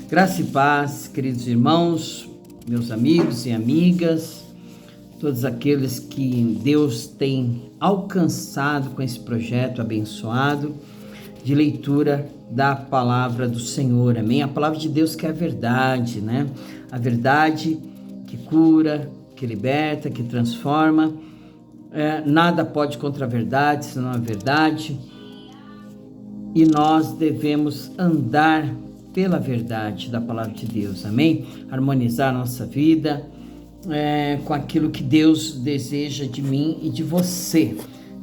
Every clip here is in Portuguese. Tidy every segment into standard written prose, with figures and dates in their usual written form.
Graça e paz, queridos irmãos, meus amigos e amigas, todos aqueles que Deus tem alcançado com esse projeto abençoado de leitura da palavra do Senhor, amém? A palavra de Deus que é a verdade, né? A verdade que cura, que liberta, que transforma. Nada pode contra a verdade, senão a verdade. E nós devemos andar pela verdade da palavra de Deus, amém? Harmonizar a nossa vida com aquilo que Deus deseja de mim e de você.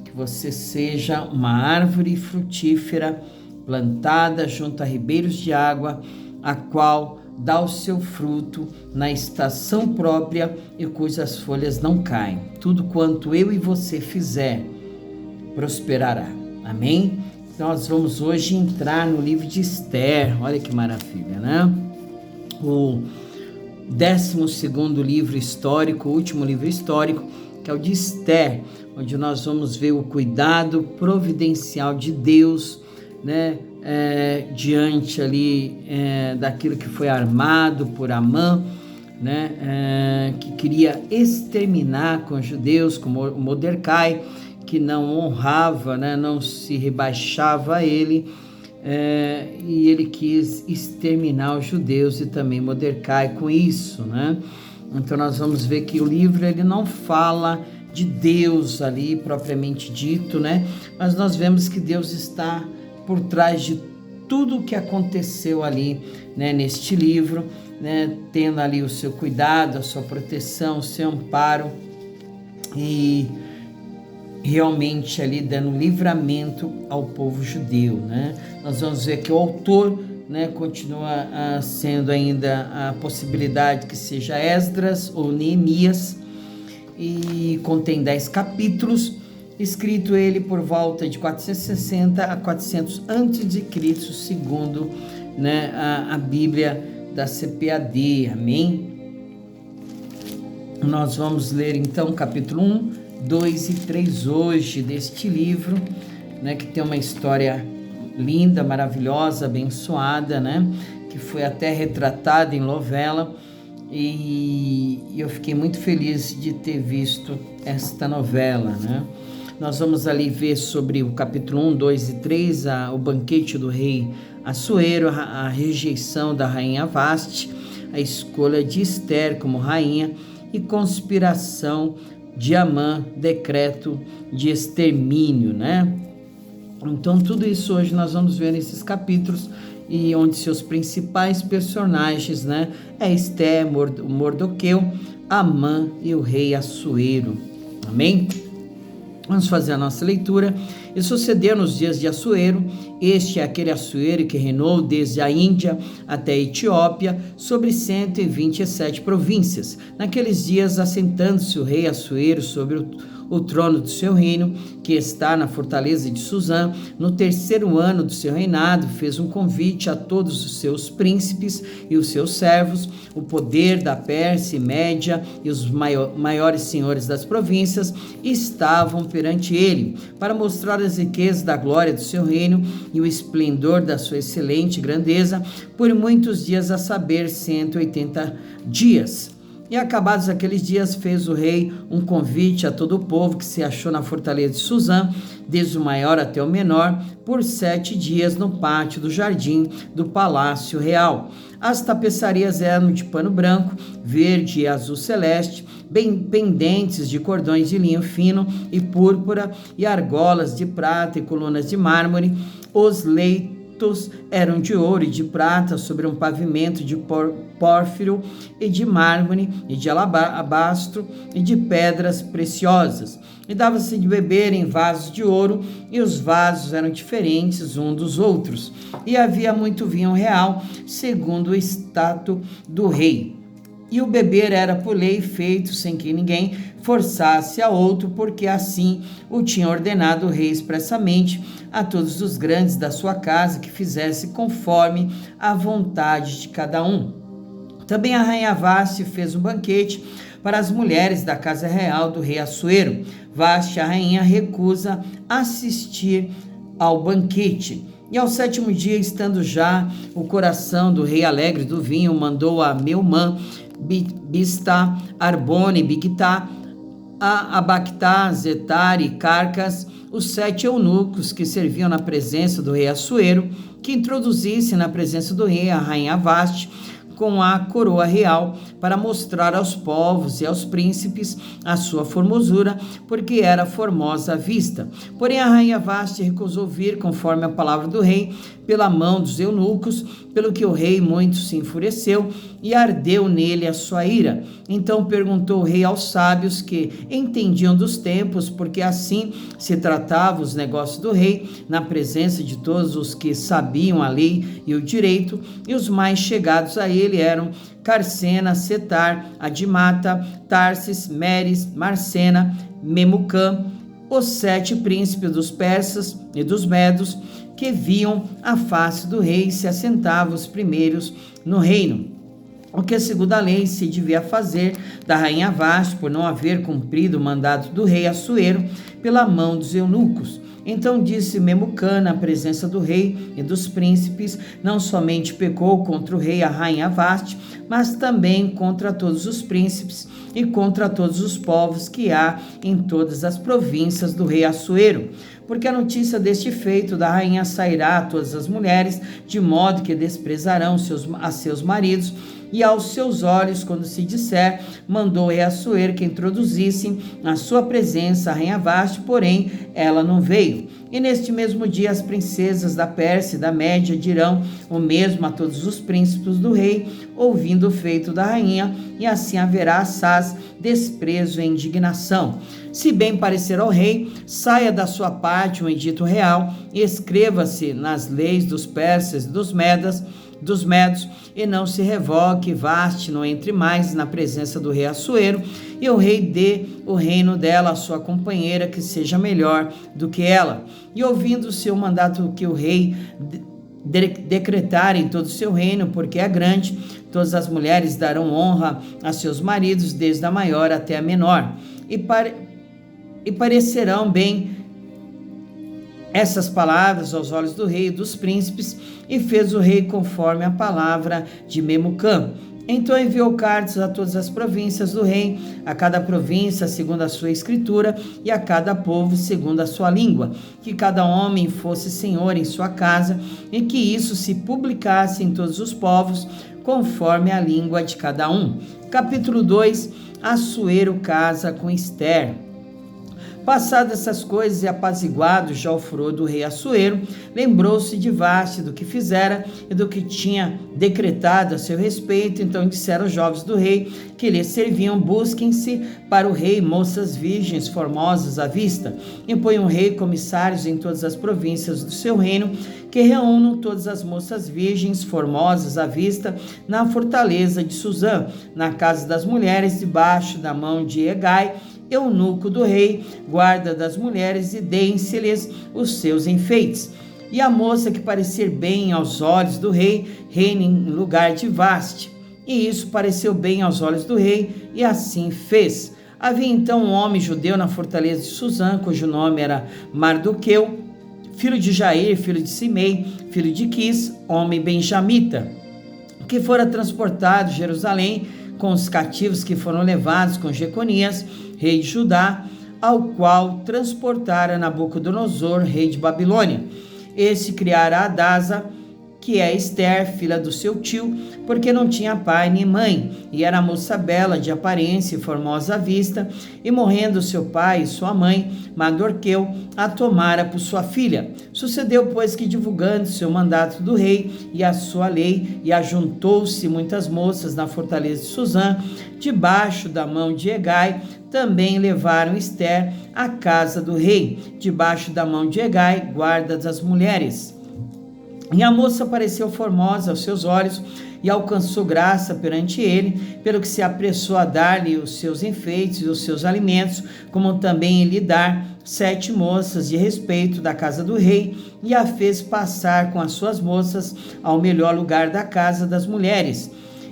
Que você seja uma árvore frutífera, plantada junto a ribeiros de água, a qual dá o seu fruto na estação própria e cujas folhas não caem. Tudo quanto eu e você fizer, prosperará, amém? Nós vamos hoje entrar no livro de Esther, olha que maravilha, né? O 12º livro histórico, o último livro histórico, que é o de Esther, onde nós vamos ver o cuidado providencial de Deus, né? Diante ali daquilo que foi armado por Amã, né? Que queria exterminar com os judeus, com Mordecai, que não honrava, né, não se rebaixava a ele, e ele quis exterminar os judeus e também Mordecai com isso, né? Então nós vamos ver que o livro ele não fala de Deus ali propriamente dito, né? Mas nós vemos que Deus está por trás de tudo o que aconteceu ali, né, neste livro, né, tendo ali o seu cuidado, a sua proteção, o seu amparo e realmente ali dando livramento ao povo judeu, né? Nós vamos ver que o autor, né, continua sendo ainda a possibilidade que seja Esdras ou Neemias, e contém 10 capítulos, escrito ele por volta de 460 a 400 a.C., segundo, né, a Bíblia da CPAD, amém? Nós vamos ler então capítulo 1, 2 e 3 hoje deste livro, né, que tem uma história linda, maravilhosa, abençoada, né, que foi até retratada em novela, e eu fiquei muito feliz de ter visto esta novela, né. Nós vamos ali ver sobre o capítulo 1, 2 e 3, o banquete do rei Assuero, a rejeição da rainha Vaste, a escolha de Esther como rainha e conspiração de Amã, decreto de extermínio, né? Então tudo isso hoje nós vamos ver nesses capítulos, e onde seus principais personagens, né, é Esther, Mordoqueu, Amã e o rei Assuero, amém? Vamos fazer a nossa leitura. E sucedeu nos dias de Assuero, este é aquele Assuero que reinou desde a Índia até a Etiópia, sobre 127 províncias. Naqueles dias, assentando-se o rei Assuero sobre o trono do seu reino, que está na fortaleza de Suzã, no 3º ano do seu reinado, fez um convite a todos os seus príncipes e os seus servos, o poder da Pérsia e Média e os maiores senhores das províncias estavam perante ele, para mostrar as riquezas da glória do seu reino e o esplendor da sua excelente grandeza, por muitos dias, a saber, 180 dias. E acabados aqueles dias, fez o rei um convite a todo o povo que se achou na fortaleza de Suzã, desde o maior até o menor, por 7 dias no pátio do jardim do palácio real. As tapeçarias eram de pano branco, verde e azul celeste, bem pendentes de cordões de linho fino e púrpura, e argolas de prata e colunas de mármore. Os leitos eram de ouro e de prata, sobre um pavimento de pórfiro e de mármore e de alabastro e de pedras preciosas. E dava-se de beber em vasos de ouro, e os vasos eram diferentes uns dos outros. E havia muito vinho real, segundo o estatuto do rei. E o beber era por lei feito sem que ninguém forçasse a outro, porque assim o tinha ordenado o rei expressamente a todos os grandes da sua casa, que fizesse conforme a vontade de cada um. Também a rainha Vaste fez um banquete para as mulheres da casa real do rei Assuero. Vaste, a rainha, recusa assistir ao banquete, E ao 7º dia, estando já o coração do rei alegre do vinho, mandou a Meumã, Biztá, Arbone, Bigtá, a Abactá, Zetar e Carcas, os 7 eunucos que serviam na presença do rei Assuero, que introduzissem na presença do rei a rainha Vaste, com a coroa real, para mostrar aos povos e aos príncipes a sua formosura, porque era formosa à vista. Porém a rainha Vaste recusou vir conforme a palavra do rei, pela mão dos eunucos, pelo que o rei muito se enfureceu e ardeu nele a sua ira. Então perguntou o rei aos sábios que entendiam dos tempos, porque assim se tratavam os negócios do rei, na presença de todos os que sabiam a lei e o direito, e os mais chegados a ele eram Carcena, Setar, Adimata, Tarsis, Meres, Marcena, Memucã, os 7 príncipes dos persas e dos medos, que viam a face do rei e se assentavam os primeiros no reino. O que, segundo a lei, se devia fazer da rainha Vaste, por não haver cumprido o mandato do rei Assuero pela mão dos eunucos. Então disse Memucã na presença do rei e dos príncipes, não somente pecou contra o rei e a rainha Vaste, mas também contra todos os príncipes e contra todos os povos que há em todas as províncias do rei Assuero. Porque a notícia deste feito da rainha sairá a todas as mulheres, de modo que desprezarão a seus maridos, e aos seus olhos, quando se disser, mandou o rei Assuero que introduzissem na sua presença a rainha Vaste, porém ela não veio. E neste mesmo dia as princesas da Pérsia e da Média dirão o mesmo a todos os príncipes do rei, ouvindo o feito da rainha, e assim haverá assaz, desprezo e indignação. Se bem parecer ao rei, saia da sua parte um edito real, e escreva-se nas leis dos persas e dos medos, e não se revogue, Vaste não entre mais na presença do rei Assuero, e o rei dê o reino dela à sua companheira, que seja melhor do que ela. E ouvindo o seu mandato que o rei decretar em todo o seu reino, porque é grande, todas as mulheres darão honra a seus maridos, desde a maior até a menor, e parecerão bem essas palavras aos olhos do rei e dos príncipes, e fez o rei conforme a palavra de Memucã. Então enviou cartas a todas as províncias do rei, a cada província segundo a sua escritura, e a cada povo segundo a sua língua, que cada homem fosse senhor em sua casa, e que isso se publicasse em todos os povos, conforme a língua de cada um. Capítulo 2. Assuero casa com Ester. Passadas essas coisas e apaziguado já o furor do rei Assuero, lembrou-se de Vaste, do que fizera e do que tinha decretado a seu respeito. Então disseram os jovens do rei que lhe serviam: busquem-se para o rei moças virgens formosas à vista, e ponham o rei comissários em todas as províncias do seu reino, que reúnam todas as moças virgens formosas à vista na fortaleza de Suzã, na casa das mulheres, debaixo da mão de Hegai, eunuco do rei, guarda das mulheres, e deem-se-lhes os seus enfeites. E a moça que parecer bem aos olhos do rei, reine em lugar de Vaste. E isso pareceu bem aos olhos do rei, e assim fez. Havia então um homem judeu na fortaleza de Suzã, cujo nome era Mardoqueu, filho de Jair, filho de Simei, filho de Quis, homem benjamita, que fora transportado de Jerusalém com os cativos que foram levados com Jeconias, rei de Judá, ao qual transportara Nabucodonosor, rei de Babilônia. Esse criara Adasa, que é Ester, filha do seu tio, porque não tinha pai nem mãe, e era moça bela de aparência e formosa à vista, e morrendo seu pai e sua mãe, Mardoqueu a tomara por sua filha. Sucedeu, pois, que divulgando seu mandato do rei e a sua lei, e ajuntou-se muitas moças na fortaleza de Suzã, debaixo da mão de Hegai, também levaram Ester à casa do rei, debaixo da mão de Hegai, guarda das mulheres. E a moça pareceu formosa aos seus olhos e alcançou graça perante ele, pelo que se apressou a dar-lhe os seus enfeites e os seus alimentos, como também lhe dar 7 moças de respeito da casa do rei, e a fez passar com as suas moças ao melhor lugar da casa das mulheres.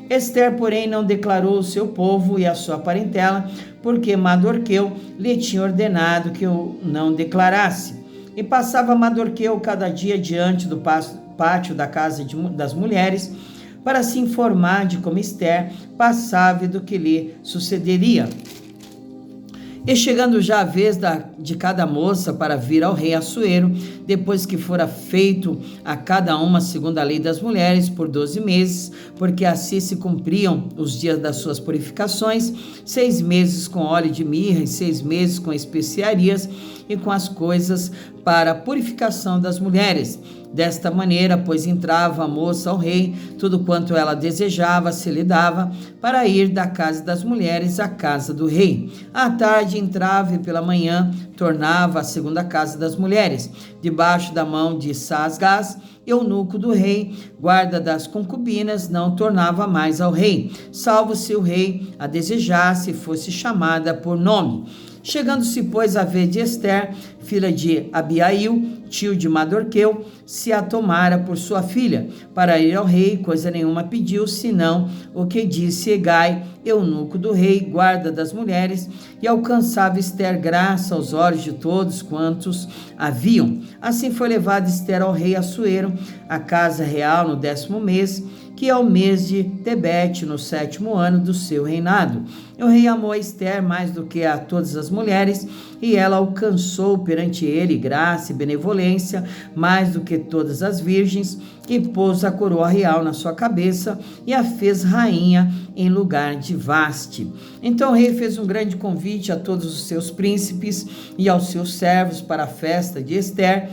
Ester, porém, não declarou o seu povo e a sua parentela, porque Mardoqueu lhe tinha ordenado que o não declarasse. E passava Mardoqueu cada dia diante do pátio da casa das mulheres, para se informar de como Ester passava e do que lhe sucederia. E chegando já a vez de cada moça para vir ao rei Assuero, depois que fora feito a cada uma segundo a lei das mulheres por 12 meses, porque assim se cumpriam os dias das suas purificações, 6 meses com óleo de mirra e 6 meses com especiarias e com as coisas para a purificação das mulheres. Desta maneira, pois entrava a moça ao rei, tudo quanto ela desejava se lhe dava, para ir da casa das mulheres à casa do rei. À tarde entrava e pela manhã tornava à segunda casa das mulheres, debaixo da mão de Saasgás, eunuco do rei, guarda das concubinas, não tornava mais ao rei, salvo se o rei a desejasse e fosse chamada por nome. Chegando-se, pois, a vez de Ester, filha de Abiail, tio de Mardoqueu, se a tomara por sua filha, para ir ao rei, coisa nenhuma pediu, senão o que disse Hegai, eunuco do rei, guarda das mulheres, e alcançava Ester graça aos olhos de todos quantos haviam. Assim foi levada Ester ao rei Assuero, à casa real no 10º mês, que é o mês de Tebete, no 7º ano do seu reinado. E o rei amou a Ester mais do que a todas as mulheres, e ela alcançou perante ele graça e benevolência mais do que todas as virgens, e pôs a coroa real na sua cabeça e a fez rainha em lugar de Vaste. Então o rei fez um grande convite a todos os seus príncipes e aos seus servos para a festa de Ester,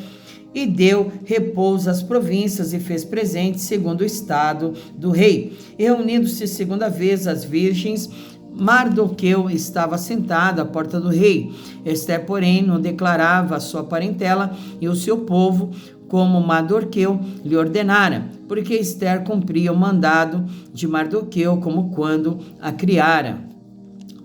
e deu repouso às províncias e fez presentes segundo o estado do rei. E reunindo-se segunda vez as virgens, Mardoqueu estava sentado à porta do rei. Ester, porém, não declarava a sua parentela e o seu povo, como Mardoqueu lhe ordenara, porque Ester cumpria o mandado de Mardoqueu, como quando a criara.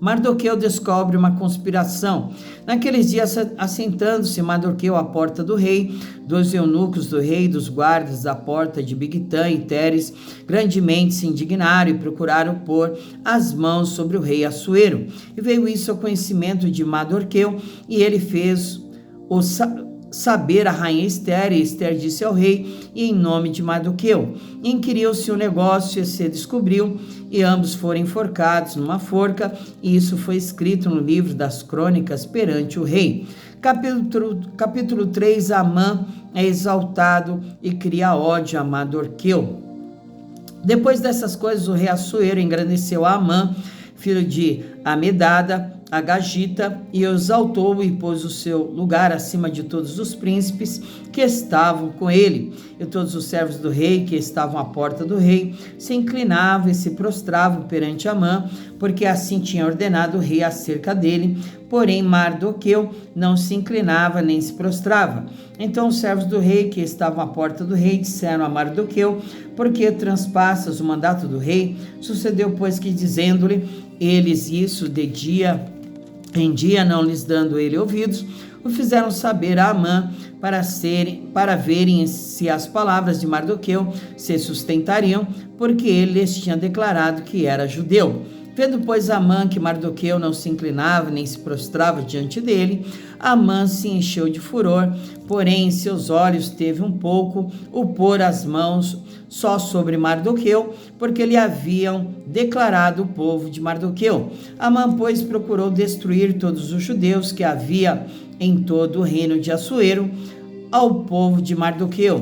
Mardoqueu descobre uma conspiração. Naqueles dias, assentando-se Mardoqueu à porta do rei, 2 eunucos do rei, dos guardas da porta de Bigtã e Teres, grandemente se indignaram e procuraram pôr as mãos sobre o rei Assuero. E veio isso ao conhecimento de Mardoqueu, e ele fez saber a rainha Ester, e Ester disse ao rei, e em nome de Mardoqueu. Inquiriu-se o negócio e se descobriu, e ambos foram enforcados numa forca, e isso foi escrito no livro das crônicas perante o rei. Capítulo 3, Amã é exaltado e cria ódio a Mardoqueu. Depois dessas coisas, o rei Assuero engrandeceu a Amã, filho de Amedada, a Gagita, e o exaltou e pôs o seu lugar acima de todos os príncipes que estavam com ele. E todos os servos do rei que estavam à porta do rei se inclinavam e se prostravam perante Amã, porque assim tinha ordenado o rei acerca dele. Porém Mardoqueu não se inclinava nem se prostrava. Então os servos do rei que estavam à porta do rei disseram a Mardoqueu: por que transpassas o mandato do rei? Sucedeu, pois, que dizendo-lhe eles isso de dia em dia, não lhes dando ele ouvidos, o fizeram saber a Amã para verem se as palavras de Mardoqueu se sustentariam, porque ele lhes tinha declarado que era judeu. Vendo, pois, Amã que Mardoqueu não se inclinava nem se prostrava diante dele, Amã se encheu de furor, porém em seus olhos teve um pouco o pôr as mãos só sobre Mardoqueu, porque lhe haviam declarado o povo de Mardoqueu. Amã, pois, procurou destruir todos os judeus que havia em todo o reino de Assuero ao povo de Mardoqueu.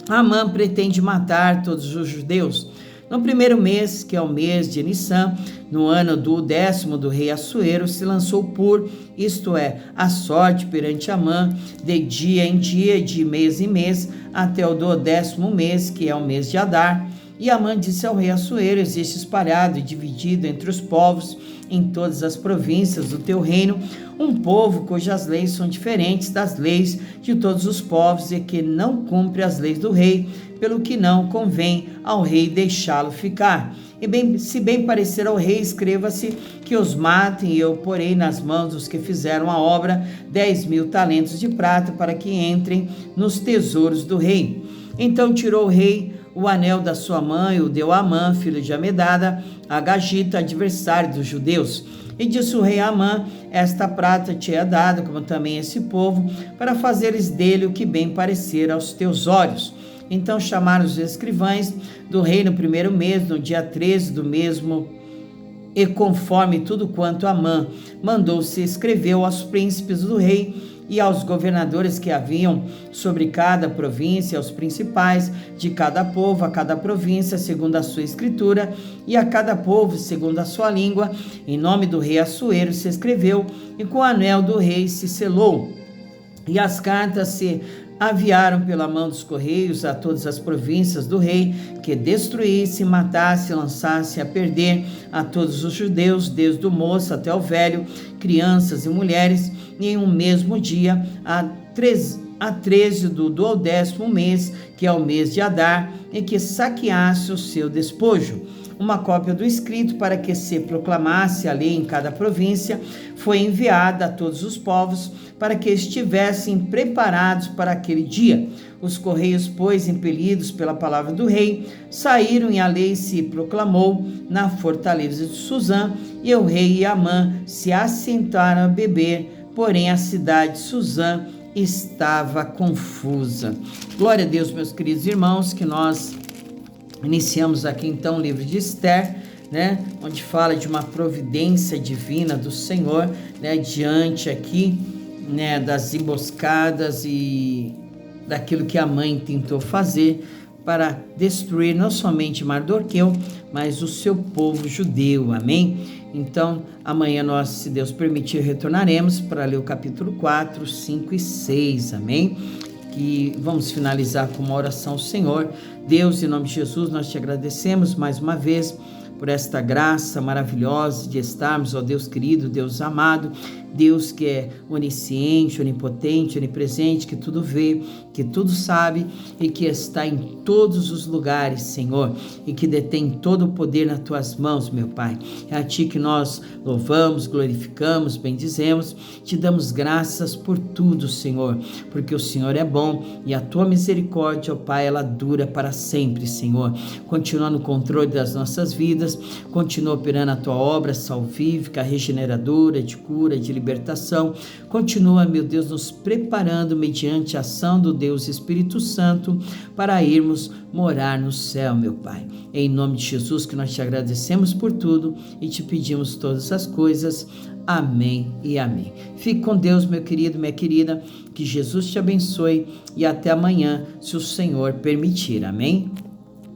Amã pretende matar todos os judeus. No primeiro mês, que é o mês de Nissan, no ano do 10º do rei Assuero, se lançou por, isto é, a sorte perante Amã, de dia em dia, de mês em mês, até o 10º mês, que é o mês de Adar. E Amã disse ao rei Assuero: existe espalhado e dividido entre os povos, em todas as províncias do teu reino, um povo cujas leis são diferentes das leis de todos os povos e que não cumpre as leis do rei, pelo que não convém ao rei deixá-lo ficar. E se bem parecer ao rei, escreva-se que os matem, e eu porei nas mãos dos que fizeram a obra 10.000 talentos de prata, para que entrem nos tesouros do rei. Então tirou o rei o anel da sua mãe o deu a Amã, filho de Amedada, a Agagita, adversário dos judeus. E disse o rei a Amã: esta prata te é dada, como também esse povo, para fazeres dele o que bem parecer aos teus olhos. Então chamaram os escrivães do rei no primeiro mês, no dia 13 do mesmo, e conforme tudo quanto Amã mandou, se escreveu aos príncipes do rei e aos governadores que haviam sobre cada província, aos principais de cada povo, a cada província, segundo a sua escritura, e a cada povo, segundo a sua língua, em nome do rei Assuero se escreveu, e com o anel do rei se selou. E as cartas se aviaram pela mão dos correios a todas as províncias do rei, que destruísse, matasse, lançasse a perder a todos os judeus, desde o moço até o velho, crianças e mulheres, e em um mesmo dia, a 13 do 12º mês, que é o mês de Adar, e que saqueasse o seu despojo. Uma cópia do escrito, para que se proclamasse a lei em cada província, foi enviada a todos os povos, para que estivessem preparados para aquele dia. Os correios, pois, impelidos pela palavra do rei, saíram e a lei se proclamou na fortaleza de Suzã, e o rei e Amã se assentaram a beber, porém a cidade de Suzã estava confusa. Glória a Deus, meus queridos irmãos, que nós iniciamos aqui então o livro de Esther, né, onde fala de uma providência divina do Senhor, né, diante aqui, né, das emboscadas e daquilo que a mãe tentou fazer para destruir não somente Mardoqueu, mas o seu povo judeu, amém? Então, amanhã nós, se Deus permitir, retornaremos para ler o capítulo 4, 5 e 6, amém? Que vamos finalizar com uma oração ao Senhor. Deus, em nome de Jesus, nós te agradecemos mais uma vez por esta graça maravilhosa de estarmos, ó Deus querido, Deus amado, Deus que é onisciente, onipotente, onipresente, que tudo vê, que tudo sabe e que está em todos os lugares, Senhor, e que detém todo o poder nas tuas mãos, meu Pai. É a ti que nós louvamos, glorificamos, bendizemos, te damos graças por tudo, Senhor, porque o Senhor é bom e a tua misericórdia, ó Pai, ela dura para sempre, Senhor. Continua no controle das nossas vidas, continua operando a tua obra salvífica, regeneradora, de cura, de libertação. Continua, meu Deus, nos preparando mediante a ação do Deus Espírito Santo para irmos morar no céu, meu Pai. Em nome de Jesus que nós te agradecemos por tudo e te pedimos todas as coisas. Amém e amém. Fique com Deus, meu querido, minha querida. Que Jesus te abençoe e até amanhã, se o Senhor permitir. Amém?